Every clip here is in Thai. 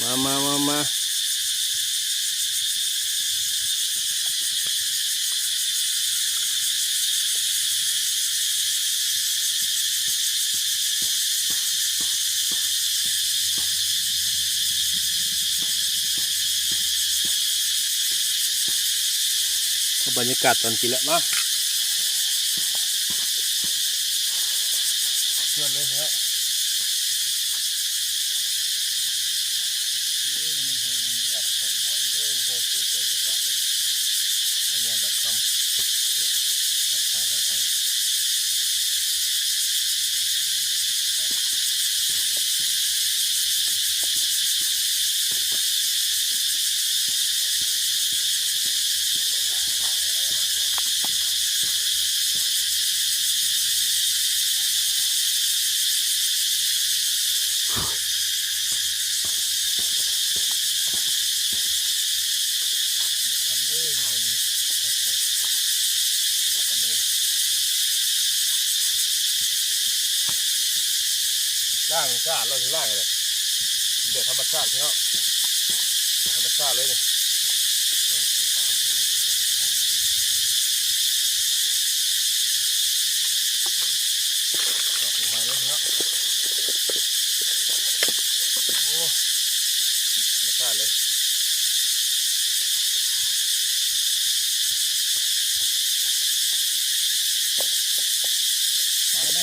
มาบรรยากาศตอนกินแล้วมาเชื่อเลยฮะล่างชาติเราถึงล่างเลยเดี๋ยวธรรมชาติเนาะธรรมชาติเลยเนี่ยก็ลงมาเลยเนาะโอ้ธรรมชาติเลยมาเลยไหม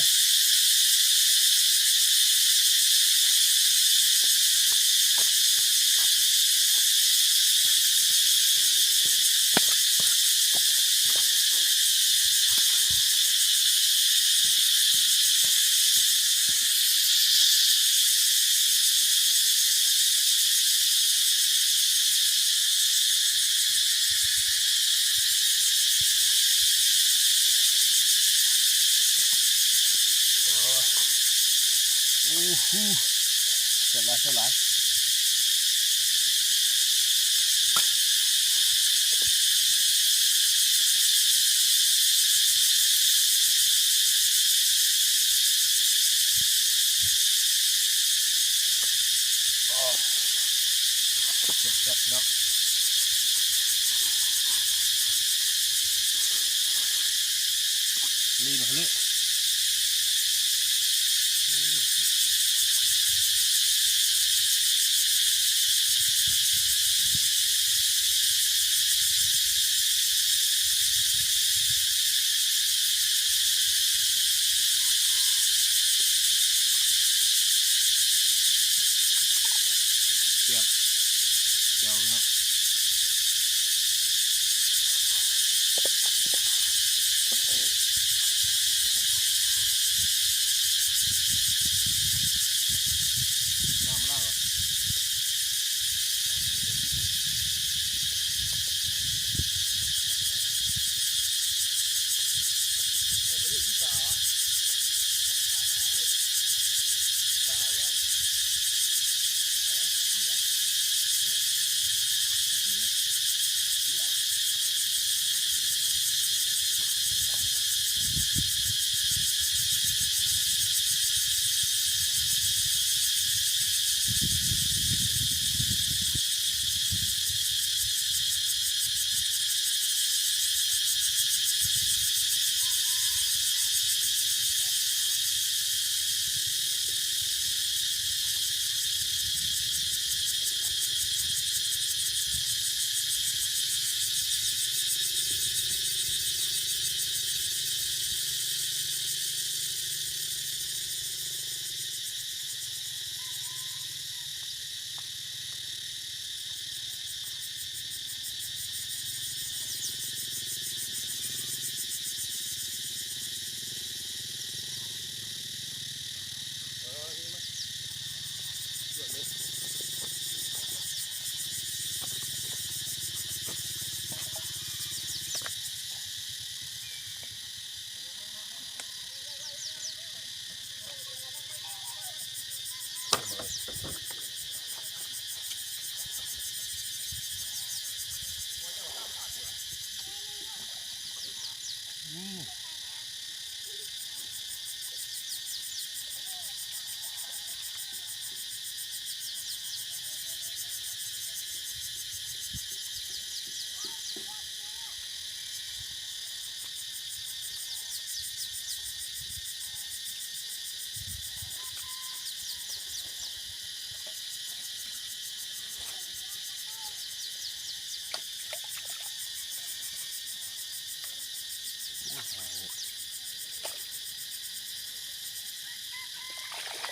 เสร็จแล้วเจ็บเนาะลีนเขาเลยเจ็บเจ้าเนาะน้ำมาล่างเหรอ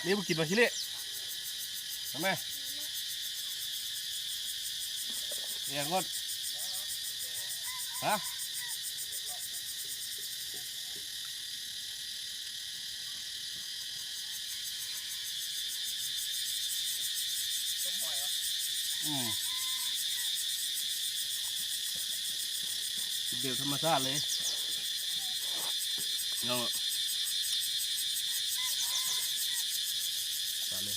นี่มากินมาชิเล่ทำไมเนี่ยงดฮะเดี๋ยวธรรมชาติเลยเนาะตัดเลย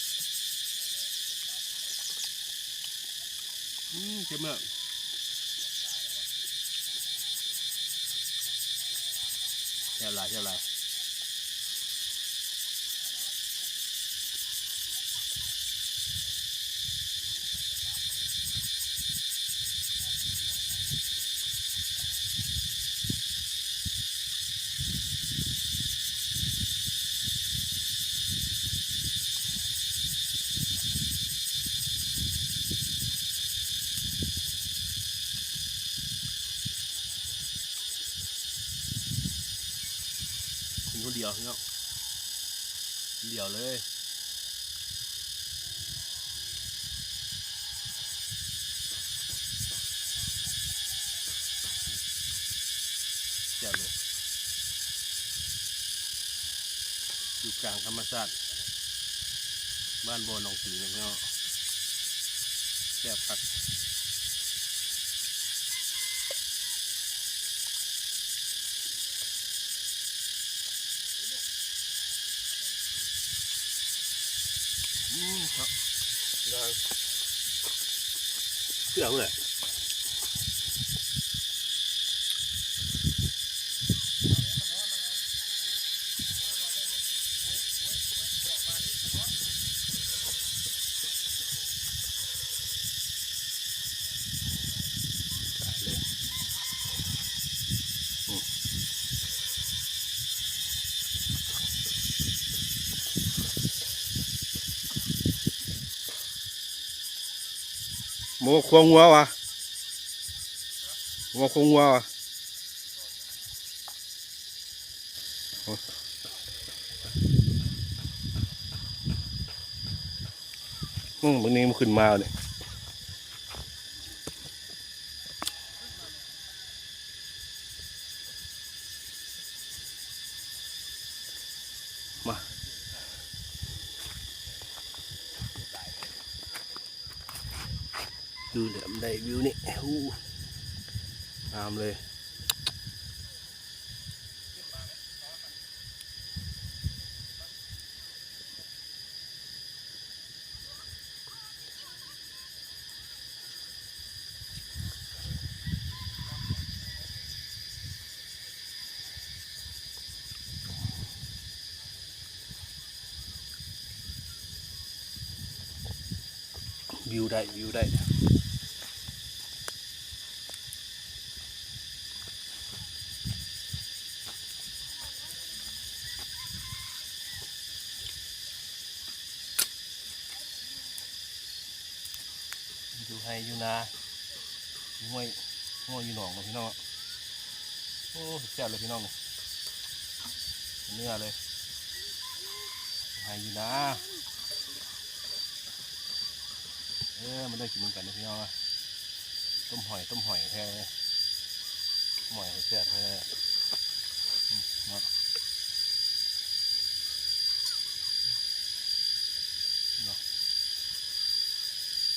เจ็บมากเท่าไรเท่าไรคนเดียวเนาะเดียวเลยเจ้าเลยอยู่กลางธรรมชาติบ้านโบนองสีเนาะแซ่บผักครับเชื่อเลยหมูควงวัววะหมูควงวัววะบางนี้มันขึ้นมาเนี่ยมาดูเหลือมได้วิวนี่งามเลยวิวได้วิวได้อยู่ให้อยู่นาห้วยอยู่หนองเลยพี่น้องโอ้แซ่บเลยพี่น้องเนื้อเลยให้อยู่นามันได้กินเหมือนกันนะพี่น้องต้มหอยแท้หอยแซ่บแท้เนาะ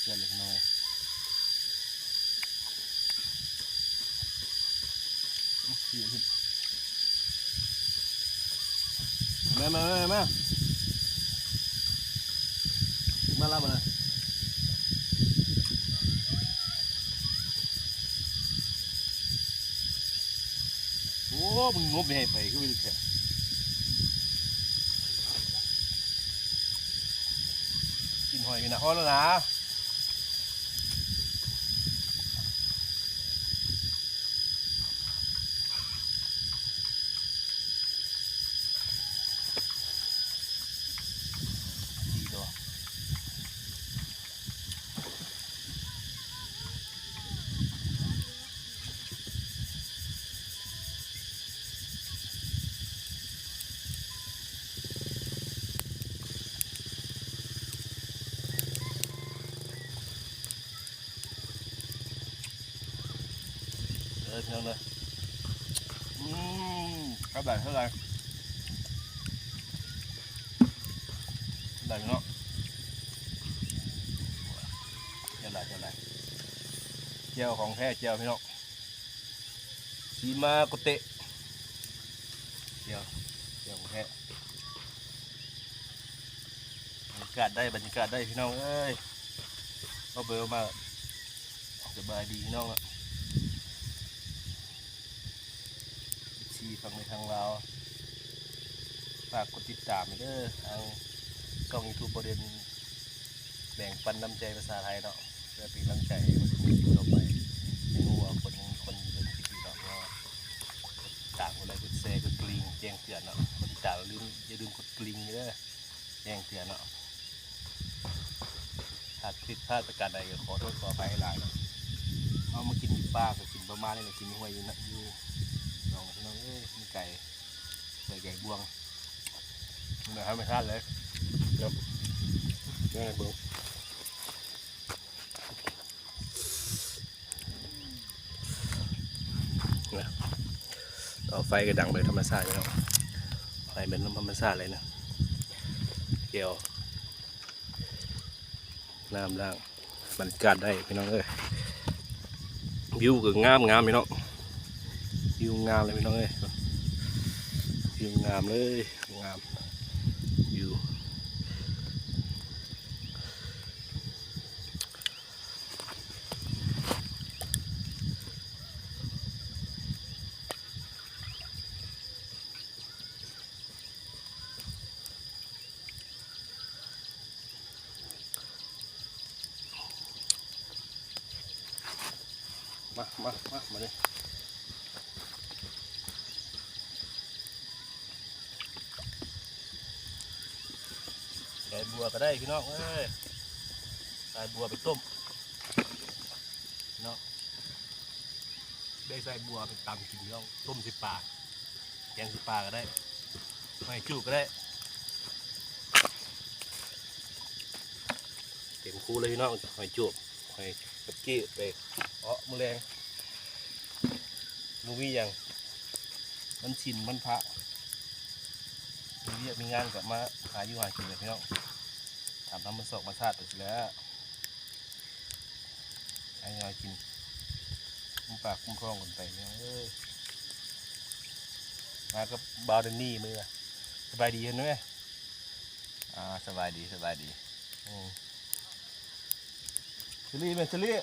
แซ่บเลยพี่น้องมารับมาเลยโอ้มึงงบไปให้ไปก็ไม่ได้แค่กินหอยกันนะอ๋อแล้วนะ เลยพี่น้องเลยเท่าไหร่เท่าไหร่พี่น้องเท่าไหร่เจียวของแท้เจียวพี่น้องสีมาโกเตะเจียวของแท้บรรยากาศได้พี่น้องเอ้ยก็เบลมาสบายดีพี่น้องอ่ะชีฟังในทางเราฝากกดติดตามเด้อทางกล้องยูทูบประเด็นแบ่งปันน้ำใจภาษาไทยเนาะเพื่อเป็นกำลังใจให้มันมีอยู่ต่อไปไม่รู้ว่าคนเดินคลิปอยู่เนาะต่างคนใดกดแชร์กดกริ่งแจ้งเตือนเนาะคนติดตามอย่าลืมกดกริ่งเด้อแจ้งเตือนเนาะถ้าผิดพลาดประการใดก็ขอโทษขออภัยหลายเนาะเอามากินปลาก็กินประมาณนี้แหละกินห้วยอยู่นะอยู่น้องเอ้ยมีไก่บวงไม่ทำไม่ทันเลยเดี๋ยวนี่ไงบุ้งต่อไฟก็ดังเลยธรรมชาติเนาะไฟเป็นธรรมชาติเลยนะเกี่ยวน้ำล่างบรรยากาศได้พี่น้องเอ้ยวิวก็งามพี่น้องวิวงามเลยพี่น้องเอ้ยวิวงามเลยงามวิวมาเลยไก่บัวก็ได้พี่น้องเอ้ยไก่บัวไปต้มเนาะได้ไก่บัวไปตำกินพี่น้องต้ม10 ปลาแกง10 ปลาก็ได้ไม่จุก็ได้เต็มคู่เลยพี่น้องหอยจุบหอยกับกี้ไปมือแรงมูวี่ยังมันชินมันพระมีงานกับมาหาอยู่หากินเลยพี่น้องทำมันสอกมาชาติไปแล้วให้หากินคุ้มปากคุ้มครองกันไปเนี่ยมากับบาวเดนนี่มือสบายดีเห็นไหมสบายดีซิลี่เป็นซิลี่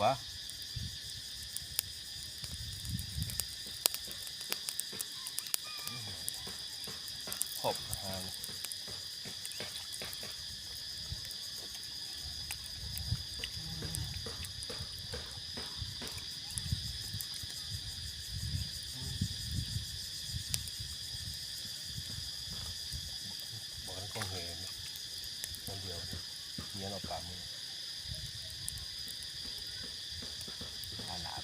วะขอบบอกให้กล้องเห็นคนเดียวเงี้ยเราปากมือหลาบหลาบ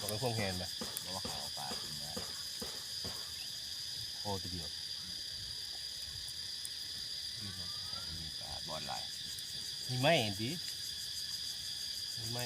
บอกให้กล้องเห็นไหมบอกว่าเขาปลาขึ้นมาโอ้ทีเดียวมีปลาบอลลายมีไหมดิมีไหม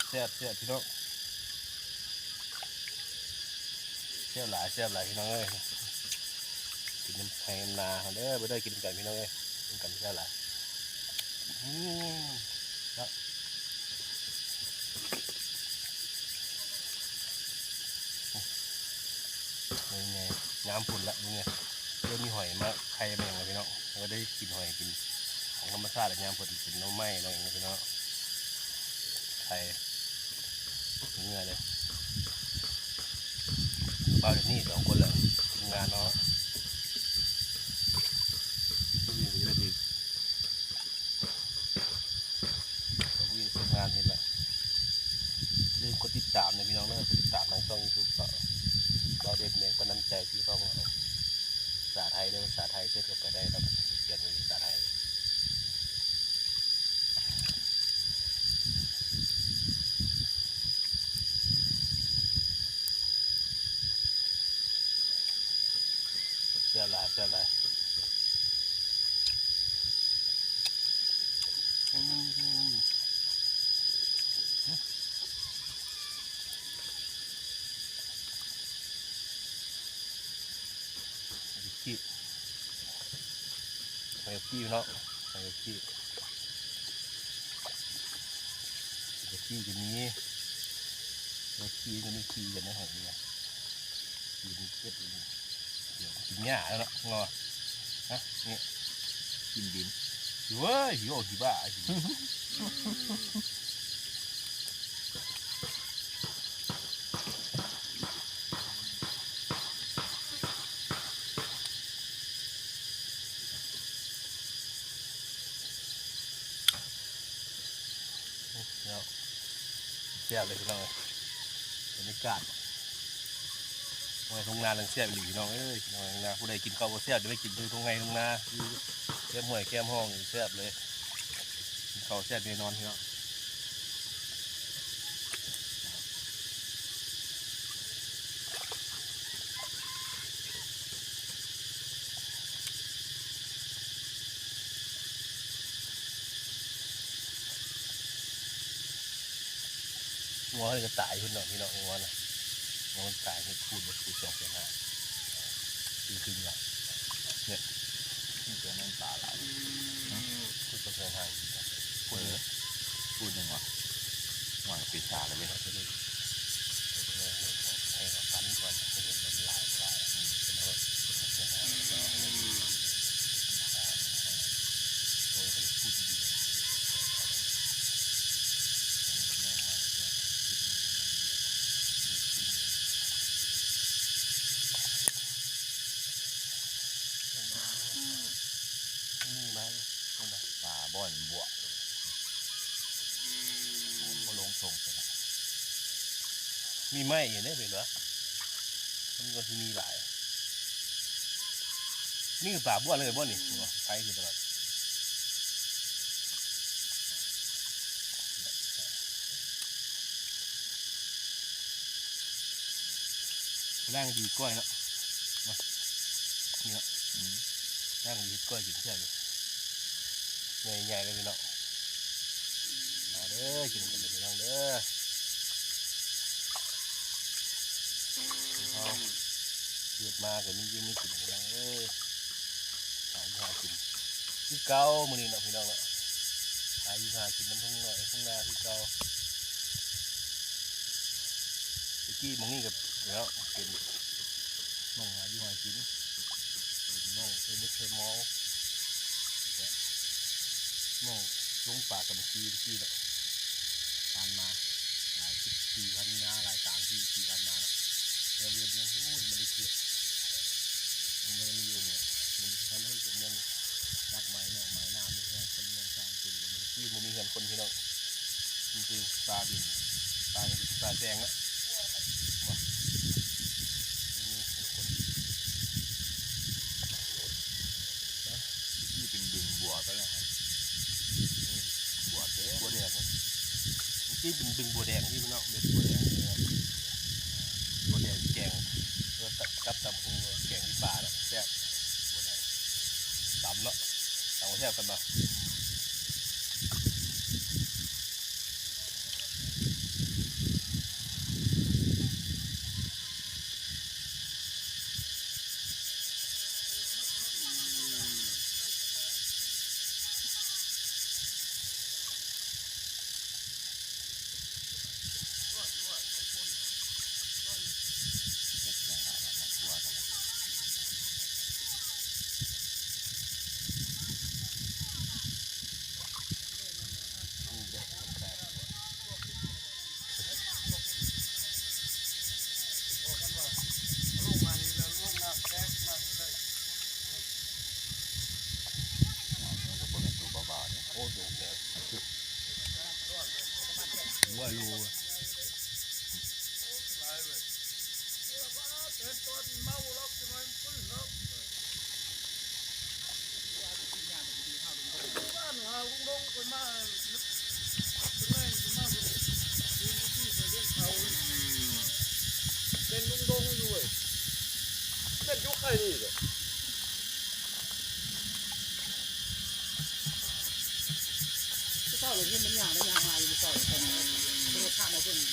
แซ่บพี่น้องแซ่บหลายพี่น้องเอ้ยกินน้ำไทยนาเด้อไม่ได้กินกันพี่น้องเอ้ยกินกันแซ่บหลายแล้วนี่ไงน้ำผุนละนี่ไงเริ่มมีหอยมาไข่มาอย่างไรพี่น้องก็ได้กินหอยกินของธรรมชาติแบบน้ำผุนกินน้ำไหม้น้องอย่างไรพี่น้องไข่เนื้อเลยบ้านนี่2 คนแหละทำงานเนาะนี่มันจะดีเขาวิ่งทำงานเห็นละลืมกดติดตามนะพี่น้องเนอะกดติดตามทางช่อง YouTube ก็เราเด็ดเมงก็น้ำใจพี่น้องเรา ภาษาไทยเด้อภาษาไทยเช็ดเข้าไปได้แล้วเขียนเป็นภาษาไทยเชื่อละเชื่อละขี้ใส่ขี้เนาะใส่ขี้ขี้จะมีขี้จะมีขี้กันนะฮะเนี่ยขี้มันเก็บเดี๋ยวกินหญ้าแล้วเนาะงอฮะนี่ กินดิน เว้ยโยกี่บ้าแล้วเสียบเลยพี่น้องบรรยากาศวันทุ่งนาลังเสียบหลีพี่น้องเอ้ยน้องนาผู้ใดกินข้าวเสียบจะไปกินดูทุ่งไงทุ่งนาแก้มห่วยแก้มห้องเสียบเลยข้าวเสียบแน่นอนพี่น้องงัวให้กระต่ายพี่น้องพี่น้องงัวนะงัวกระต่ายให้พูดมาพูดจบเลยนะคืออย่างเนี่ย ที่เจอแม่งปลาหลาย พูดจบเลยทาง พูดเลยพูดยังวะหวังปิดฉากเลยเว้ย ให้เราฟันก่อนจะเห็นมันลายเป็นรถเป็นทางโดยเป็นพูดดีนี่มาคนละ ปลาบ่อนบวกก็ลงทรงเสร็จแล้ว มีไม้อยู่เนี่ยเป็นเหรอมันก็ที่มีหลายนี่คือป่าบ้วนเลยบ้วนนี่ใช้คือตลอดร่างดีก้อยเนาะมานี่เนาะร่างดีก้อยกินใช่ไหมใหญ่ๆเลยพี่น้องมาเด้อกินกันเลยพี่น้องเด้อเกิดมาก็มียืนไม่กินพี่น้องเอ้ยหากินที่เก่ามื้อนี้เนาะพี่น้องเนาะหากินน้ำทุ่งหน่อยทุ่งนาที่เก่าตะกี้มองนี่กับแล้วเป็นมองหากินเป็นมองเป็นเด็กเคยมองมองลงป่ากับเมื่อกี้เนาะผ่านมาหลาย14,000นาหลาย3-4,000นาเนาะแล้วเรียนยังโอ้ยมันได้เกี่ยวมันไม่มีอยู่เนี่ยมันทำให้เกิดเงินรักไม้เนาะไม้น้ำไม่ใช่คนเงินสร้างกินมันที่มันมีเงินคนพี่น้องจริงๆปลาบินปลาแดงอะมามีคน ที่เป็นบึงบัวก็แล้วครับบัวเต้ บัวแดงนะที่เป็นบึงบัวแดงที่พี่น้องเม็ดบัวแดงเนี่ยบัวแดงแกงแล้วกับตำพุงแกงที่ปลาเนาะแซ่บบัวแดงตำเนาะตำแซ่บกันมาเด็กยังหามาบัวกัน นี่เด้อแซ่บมันก็เป็นตัวเบาๆเนี่ย โอ้โดดเลยว่ารู เ เป็นลุงดงอยู่เว้ยเป็นยุคใครนี่เลยเจ้าหลวงเงินมันอย่างได้ยางมาอยู่เจ้าตอนนี้รถข้ามมาเพิ่งนี่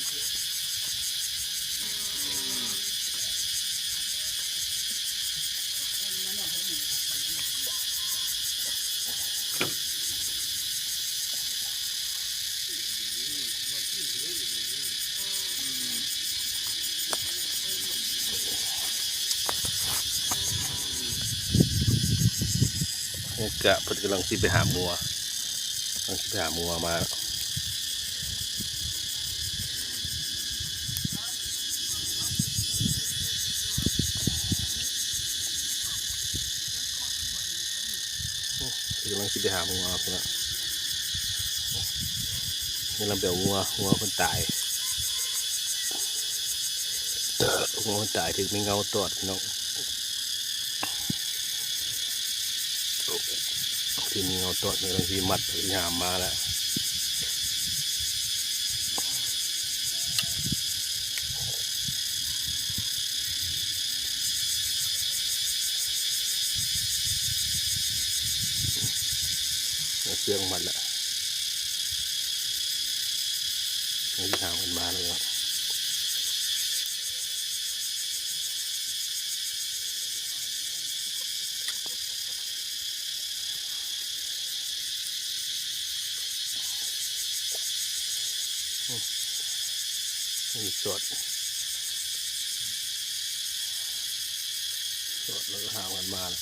กะเพิ่นกำลังสิไปหามัวกำลังสิไปหามัวมากำลังสิไปหามัวเพิ่นน่ะกำลังไปเอางัวเพิ่นตายงัวเพิ่นตายถึงมีเงาตอดพี่น้องที่มีเงาตอดกำลังสิมัดพยายามมาแล้วเชือกมันละนี่ทางมันมาเลยครับนี่สดแล้วก็ทางมันมาละ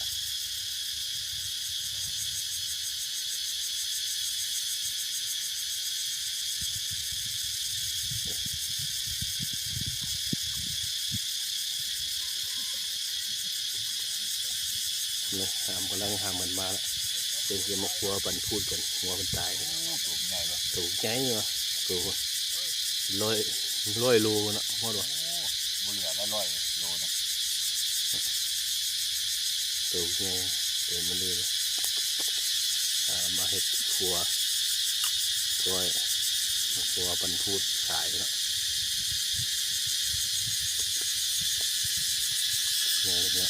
นี่หามกำลังหามมันมาละเดี๋ยวมาครัวปันพูดกันหัวมันตายถูกใหญ่ปะถูกใหญ่ปะถูกร้อยโลนะหมดวะบ่เหลือแล้ว100 โลนะถูกใหญ่เต็มมาเลยมาเห็ดครัวปันพูดขายแล้วใหญ่เลย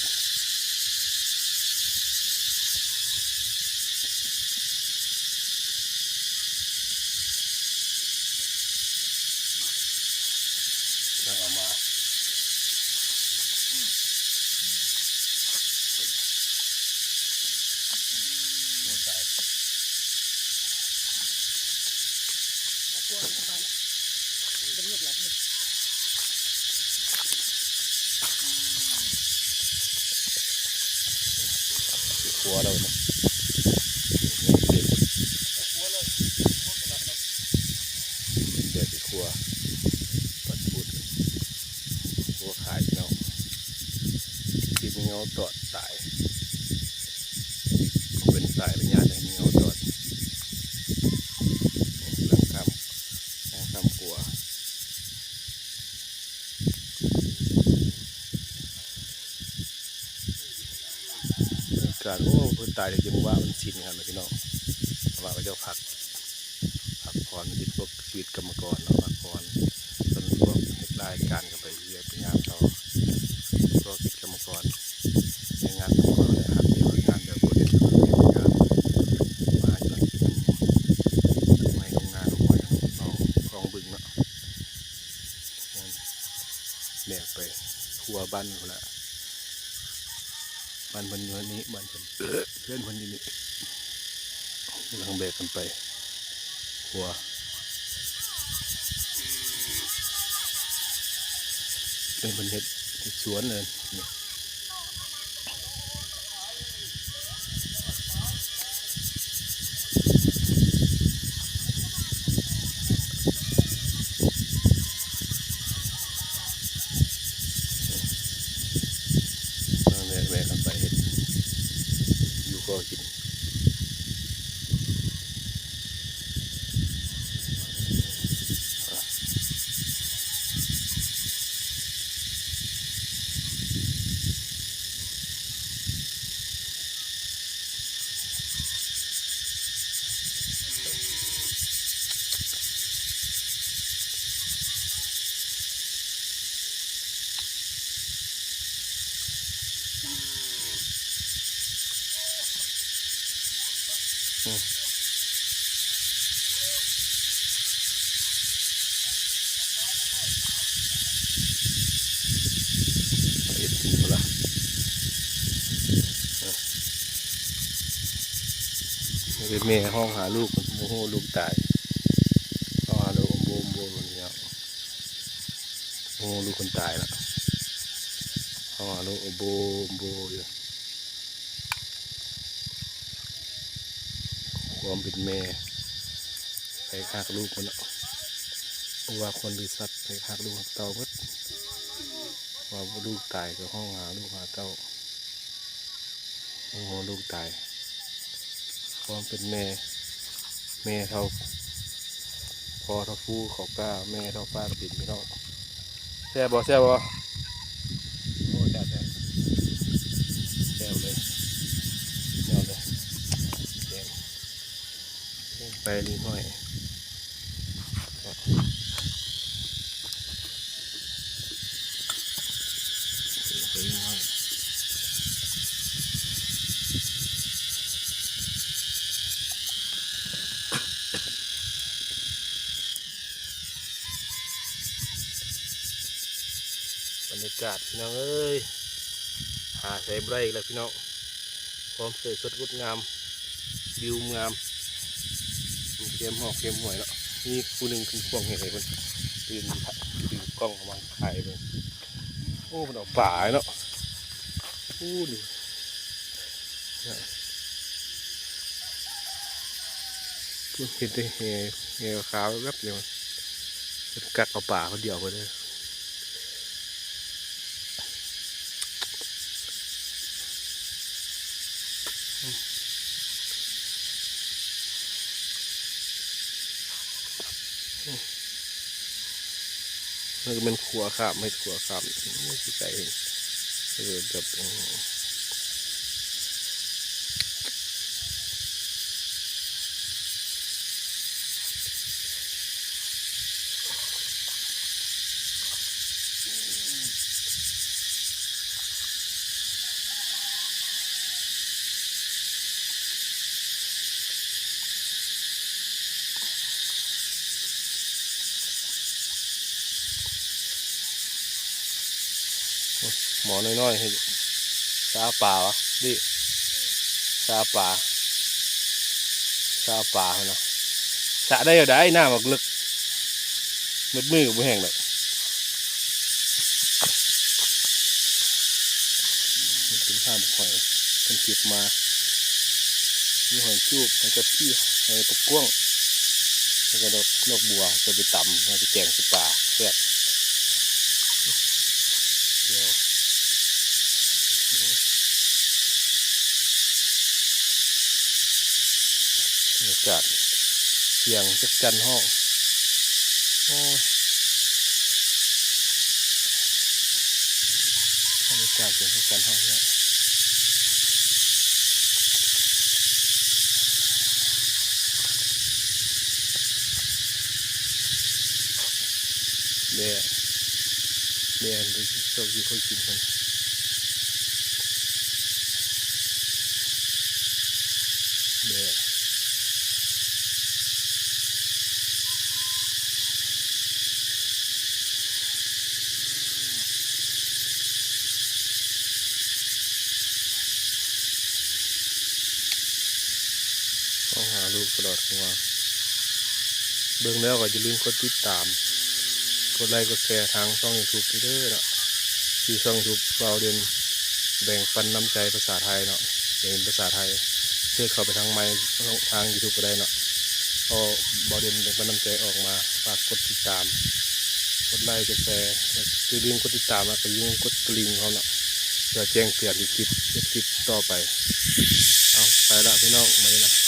แล้วเอามาใส่ครัวแล้วนะเดี๋ยวครัวปัดพูดครัวขายเนาะที่มีเงาตอดตายเป็นสายระยะเลยมีเงาตอดหลังคำกลัวการโอ้เพิ่นตายเลยจังว่ามันชินครับพี่น้องว่าเขาจะพักผ่อนชีวิตกรรมกรแล้วพักผ่อนจนพวกเฮ็ดรายการกันไปเรื่อยไปงานต่อพวกกรรมกรในงานของเราเนี่ยครับมีงานเดียวกันงานมาจนไม่ลงงานลงวันน้องคลองบึงเนาะแบกไปทัวบ้านคนละบ้านคนอยู่นี้บ้านคนเพื่อนคนอยู่นี่กำลังแบกกันไปทัวเป็นบนเห็ดสวนเลยนี่แบกกันไปเห็ดอยู่ก็กิน เป็นแม่ห้องหาลูกมันโมโหลูกตายห้องหาลูกโบมโบมมันเนี่ยโอ้ลูกคนตายละห้องหาลูกโบมโบอยู่ความเป็นแม่ไปฆ่าลูกมันเนาะเพราะว่าคนหรือสัตว์ไปฆ่าลูกเต่าวัดว่าลูกตายก็ห้องหาลูกหาเต่าโอ้ลูกตายความเป็นแม่เท่าพอเท่าฟูเขากล้าแม่เท่าป้ากระปิ่นพี่น้องแซ่บบ่โอ้แซ่บเลยแซ่บเลยแกงไปนิดหน่อยไปนิดหน่อยบรรยากาศพี่น้องเอ้ยหาใส่ไบรอีกแล้วพี่น้องพร้อมสวยสดงดงามวิวงามเกมหอกเกมหวยแล้วนี่คู่หนึ่งคือควงเห็นไอ้คนตื่นกล้องของมันถ่ายไปโอ้มันออกป่าเนาะโอ้ดิพูดเห็นได้เหี่ยวขาวแวบเดียวมันกัดเอาป่าเขาเดียวไปเลยมันขัวขาบไม่ขัวขาบไม่ใช่ไก่แบบหมอน้อยๆให้ซาป่าวะดิซาป่าเนาะสะได้อยู่ได้หน้ามันลึกมืดกับแห้งเลยเป็นข้าวหอยเป็นเก็บมามีหอยจูบแล้วก็พี่หอยตะกั่วแล้วก็ดอกบัวจะไปตำแล้วไปแกงใส่ปลาแซ่บเดี๋ยวบรรยากาศเสียงจักจันห้องโอ้บรรยากาศเสียงจักจันห้องเนี่ยแม่ดูชอบอยู่ค่อยกินกันแม่ต้องหาลูกตลอดหัวเบิ่งแล้วก็จะลืมกดติดตามกดไลค์กดแชร์ทางช่อง YouTube เด้อเนาะที่ช่อง YouTube เราเดินแบ่งปันน้ำใจภาษาไทยเนาะเป็นภาษาไทยเชื่อเข้าไปทางไมค์ทาง YouTube ก็ได้เนาะพอบอเดินแบ่งปันน้ำใจออกมาฝากกดติดตามกดไลค์กดแชร์คือลืมกดติดตามแล้วก็ลืมกดกระดิ่งเขาเนาะเพื่อแจ้งเตือนคลิปต่อไปเอาไปละพี่น้องมาเลยนะ